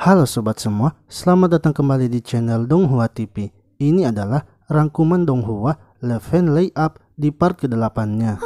Halo sobat semua, selamat datang kembali di channel Donghua TV. Ini adalah rangkuman Donghua Level Layup di part ke-8-nya.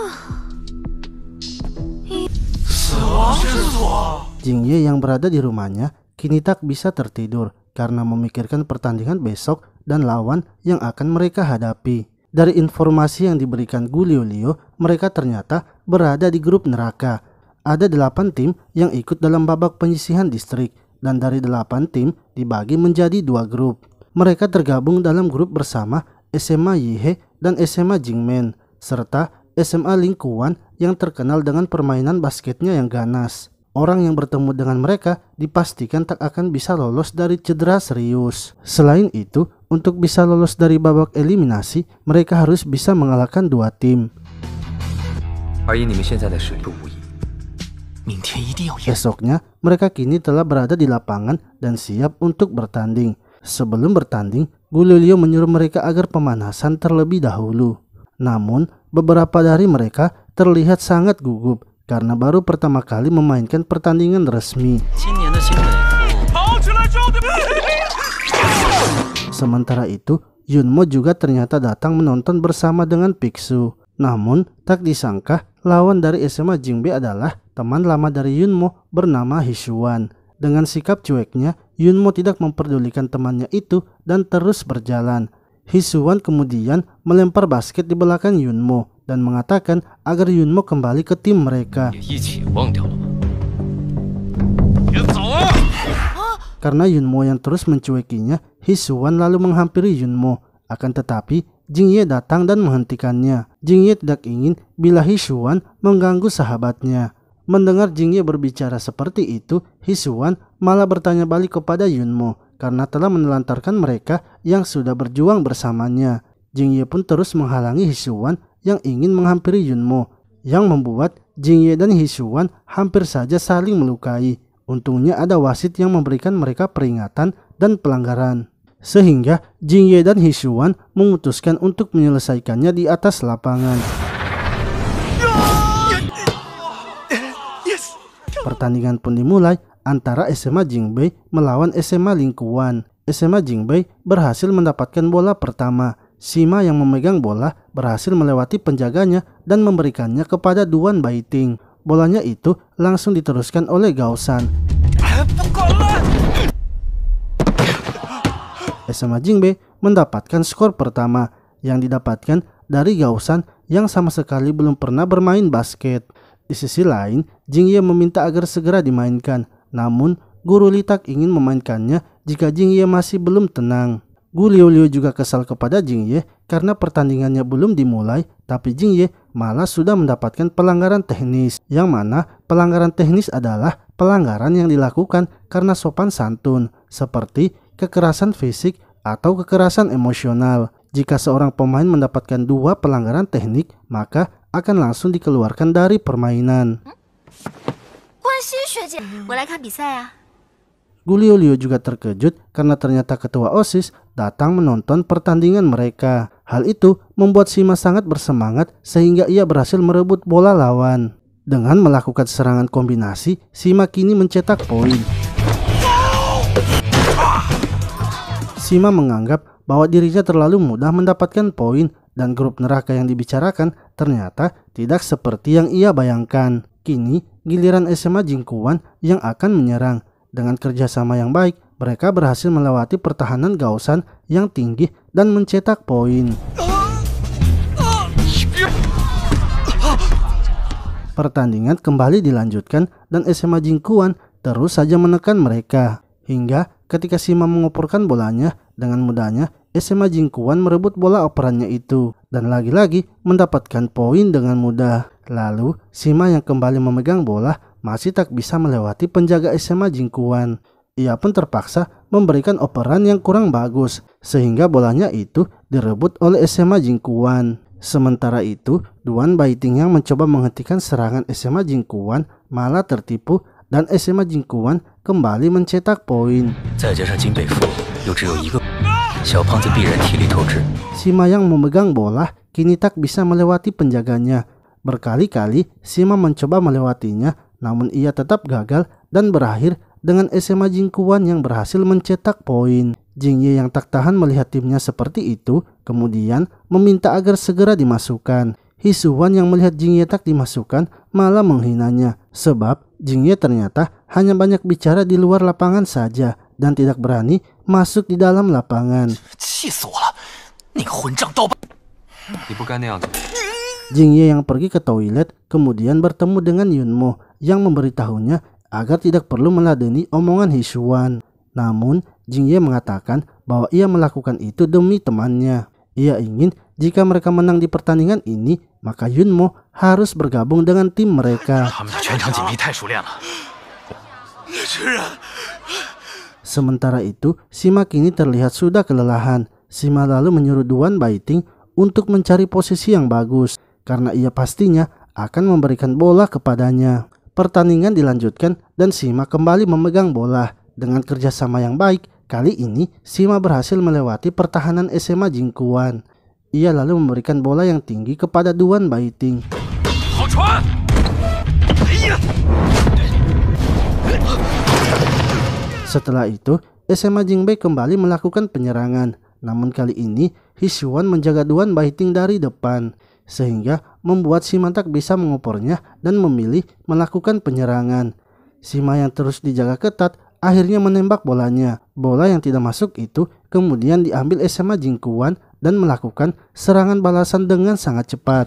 Jingye yang berada di rumahnya kini tak bisa tertidur karena memikirkan pertandingan besok dan lawan yang akan mereka hadapi. Dari informasi yang diberikan Gu Liuliu, mereka ternyata berada di grup neraka. Ada 8 tim yang ikut dalam babak penyisihan distrik, dan dari 8 tim dibagi menjadi 2 grup. Mereka tergabung dalam grup bersama SMA Yihe dan SMA Jingmen, serta SMA Lingkuan yang terkenal dengan permainan basketnya yang ganas. Orang yang bertemu dengan mereka dipastikan tak akan bisa lolos dari cedera serius. Selain itu, untuk bisa lolos dari babak eliminasi, mereka harus bisa mengalahkan 2 tim. Esoknya, mereka kini telah berada di lapangan dan siap untuk bertanding. Sebelum bertanding, Gu Liuliu menyuruh mereka agar pemanasan terlebih dahulu. Namun, beberapa dari mereka terlihat sangat gugup karena baru pertama kali memainkan pertandingan resmi. Sementara itu, Yunmo juga ternyata datang menonton bersama dengan Pixu. Namun, tak disangka lawan dari SMA Jingbe adalah teman lama dari Yunmo bernama Hisuan. Dengan sikap cueknya, Yunmo tidak memperdulikan temannya itu dan terus berjalan. Hisuan kemudian melempar basket di belakang Yunmo dan mengatakan agar Yunmo kembali ke tim mereka. Karena Yunmo yang terus mencuekinya, Hisuan lalu menghampiri Yunmo. Akan tetapi, Jingye datang dan menghentikannya. Jingye tidak ingin bila Hisuan mengganggu sahabatnya. Mendengar Jingye berbicara seperti itu, Hisuan malah bertanya balik kepada Yunmo karena telah menelantarkan mereka yang sudah berjuang bersamanya. Jingye pun terus menghalangi Hisuan yang ingin menghampiri Yunmo, yang membuat Jingye dan Hisuan hampir saja saling melukai. Untungnya ada wasit yang memberikan mereka peringatan dan pelanggaran. Sehingga Jingye dan Hisuan memutuskan untuk menyelesaikannya di atas lapangan. Pertandingan pun dimulai antara SMA Jingbe melawan SMA Lingkuan. SMA Jingbe berhasil mendapatkan bola pertama. Sima yang memegang bola berhasil melewati penjaganya dan memberikannya kepada Duan Baiting. Bolanya itu langsung diteruskan oleh Gaosan. SMA Jingbe mendapatkan skor pertama yang didapatkan dari Gaosan yang sama sekali belum pernah bermain basket. Di sisi lain, Jingye meminta agar segera dimainkan. Namun, Guru Li tak ingin memainkannya jika Jingye masih belum tenang. Gu Liuliu juga kesal kepada Jingye karena pertandingannya belum dimulai, tapi Jingye malah sudah mendapatkan pelanggaran teknis. Yang mana pelanggaran teknis adalah pelanggaran yang dilakukan karena sopan santun, seperti kekerasan fisik atau kekerasan emosional. Jika seorang pemain mendapatkan 2 pelanggaran teknik, maka akan langsung dikeluarkan dari permainan. Gu Liuliu juga terkejut karena ternyata ketua OSIS datang menonton pertandingan mereka. Hal itu membuat Sima sangat bersemangat sehingga ia berhasil merebut bola lawan. Dengan melakukan serangan kombinasi, Sima kini mencetak poin. Sima menganggap bahwa dirinya terlalu mudah mendapatkan poin dan grup neraka yang dibicarakan ternyata tidak seperti yang ia bayangkan. Kini giliran SMA Jingkuan yang akan menyerang. Dengan kerjasama yang baik, mereka berhasil melewati pertahanan Gaosan yang tinggi dan mencetak poin. Pertandingan kembali dilanjutkan dan SMA Jingkuan terus saja menekan mereka. Hingga ketika Sima mengoporkan bolanya, dengan mudahnya SMA Jingkuan merebut bola operannya itu dan lagi-lagi mendapatkan poin dengan mudah. Lalu Sima yang kembali memegang bola masih tak bisa melewati penjaga SMA Jingkuan. Ia pun terpaksa memberikan operan yang kurang bagus sehingga bolanya itu direbut oleh SMA Jingkuan. Sementara itu, Duan Baiting yang mencoba menghentikan serangan SMA Jingkuan malah tertipu dan SMA Jingkuan kembali mencetak poin. Sima yang memegang bola kini tak bisa melewati penjaganya. Berkali-kali Sima mencoba melewatinya, namun ia tetap gagal dan berakhir dengan SMA Jingquan yang berhasil mencetak poin. Jingye yang tak tahan melihat timnya seperti itu, kemudian meminta agar segera dimasukkan. Hisuan yang melihat Jingye tak dimasukkan malah menghinanya, sebab Jingye ternyata hanya banyak bicara di luar lapangan saja dan tidak berani masuk di dalam lapangan. Jingye yang pergi ke toilet kemudian bertemu dengan Yunmo yang memberitahunya agar tidak perlu meladeni omongan Hisuan. Namun Jingye mengatakan bahwa ia melakukan itu demi temannya. Ia ingin jika mereka menang di pertandingan ini, maka Yunmo harus bergabung dengan tim mereka. Sementara itu, Sima kini terlihat sudah kelelahan. Sima lalu menyuruh Duan Baiting untuk mencari posisi yang bagus, karena ia pastinya akan memberikan bola kepadanya. Pertandingan dilanjutkan dan Sima kembali memegang bola. Dengan kerjasama yang baik, kali ini Sima berhasil melewati pertahanan SMA Jingquan. Ia lalu memberikan bola yang tinggi kepada Duan Baiting. Setelah itu, SMA Jingbei kembali melakukan penyerangan. Namun kali ini, Hisuan menjaga Duan Baiting dari depan, sehingga membuat Sima tak bisa mengupornya dan memilih melakukan penyerangan. Sima yang terus dijaga ketat akhirnya menembak bolanya. Bola yang tidak masuk itu kemudian diambil SMA Jingquan dan melakukan serangan balasan dengan sangat cepat.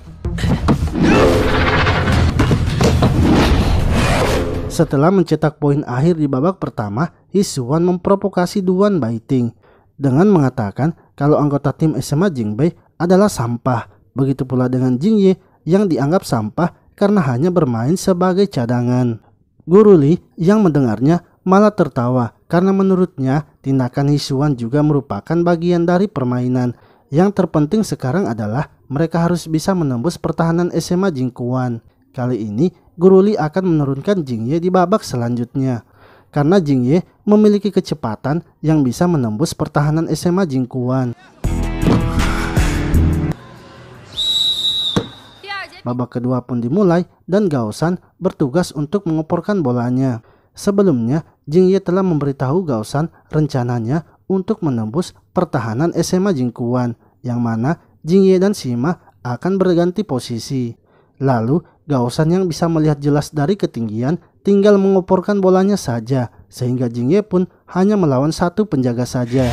Setelah mencetak poin akhir di babak pertama, Hisuan memprovokasi Duan Baiting dengan mengatakan kalau anggota tim SMA Jingbei adalah sampah. Begitu pula dengan Jingye yang dianggap sampah karena hanya bermain sebagai cadangan. Guru Li yang mendengarnya malah tertawa karena menurutnya tindakan Hisuan juga merupakan bagian dari permainan. Yang terpenting sekarang adalah mereka harus bisa menembus pertahanan SMA Jingquan. Kali ini Guru Li akan menurunkan Jingye di babak selanjutnya, karena Jingye memiliki kecepatan yang bisa menembus pertahanan SMA Jingquan. Babak kedua pun dimulai dan Gaosan bertugas untuk mengoporkan bolanya. Sebelumnya, Jingye telah memberitahu Gaosan rencananya untuk menembus pertahanan SMA Jingquan, yang mana Jingye dan Sima akan berganti posisi. Lalu, Gaosan yang bisa melihat jelas dari ketinggian tinggal mengoporkan bolanya saja, sehingga Jingye pun hanya melawan satu penjaga saja.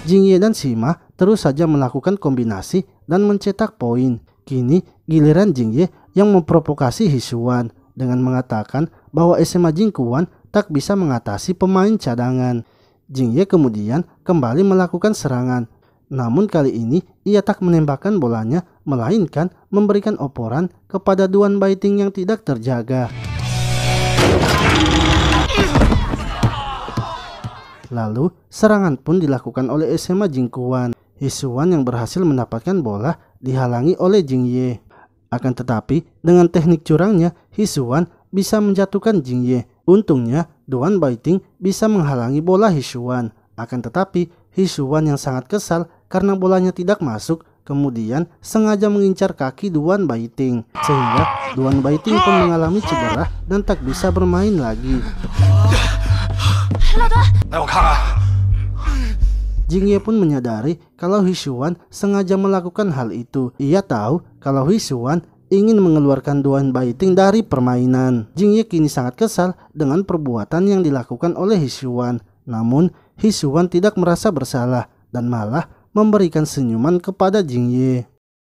Jingye dan Sima terus saja melakukan kombinasi dan mencetak poin. Kini giliran Jingye yang memprovokasi Hisuan dengan mengatakan bahwa SMA Jingquan tak bisa mengatasi pemain cadangan. Jingye kemudian kembali melakukan serangan. Namun kali ini ia tak menembakkan bolanya, melainkan memberikan oporan kepada Duan Baiting yang tidak terjaga. Lalu serangan pun dilakukan oleh SMA Jingquan. Hisuan yang berhasil mendapatkan bola dihalangi oleh Jingye. Akan tetapi dengan teknik curangnya Hisuan bisa menjatuhkan Jingye. Untungnya Duan Baiting bisa menghalangi bola Hisuan. Akan tetapi Hisuan yang sangat kesal karena bolanya tidak masuk, kemudian sengaja mengincar kaki Duan Baiting, sehingga Duan Baiting pun mengalami cedera dan tak bisa bermain lagi. Jingye pun menyadari kalau Hisuan sengaja melakukan hal itu. Ia tahu kalau Hisuan ingin mengeluarkan Duan Baiting dari permainan. Jingye kini sangat kesal dengan perbuatan yang dilakukan oleh Hisuan. Namun Hisuan tidak merasa bersalah dan malah memberikan senyuman kepada Jingye.